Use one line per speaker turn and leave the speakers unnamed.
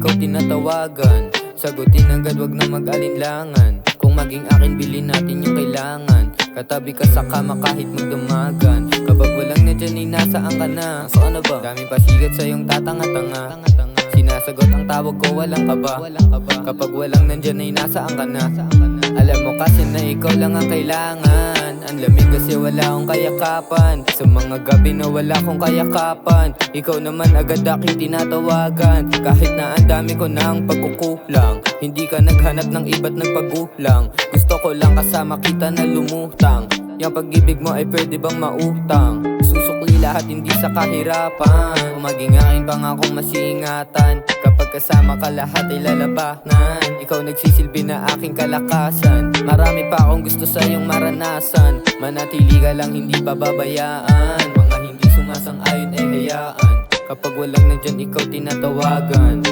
ikaw tinatawagan. Sagutin agad, wag na mag-alinlangan. Kung maging akin, bilhin natin yung kailangan. Katabi ka sa kama kahit magdamagan. Kapag walang nandyan ay nasaan ka na? So ano ba? Daming pasigat sa iyong tatanga-tanga. Sinasagot ang tawag ko, walang kaba. Kapag walang nandyan ay nasaan ka na? Alam mo kasi na ikaw lang ang kailangan. Ang lamig kasi wala akong kayakapan. Sa mga gabi na wala akong kayakapan, ikaw naman agad aking tinatawagan. Kahit na ang dami ko ng pagkukulang, hindi ka naghanap ng iba't nagpagulang. Gusto ko lang kasama kita na lumutang. Yung pag-ibig mo ay pwede bang mautang? Susukli lahat hindi sa kahirapan. Kung maging akin pangakong masiingatan. Kapag kasama ka lahat ay lalabanan. Ikaw nagsisilbi na aking kalakasan. Marami pa akong gusto sa iyong maranasan. Manatili ka lang hindi pababayaan. Mga hindi sumasang-ayon ay hayaan. Kapag walang nandyan ikaw tinatawagan.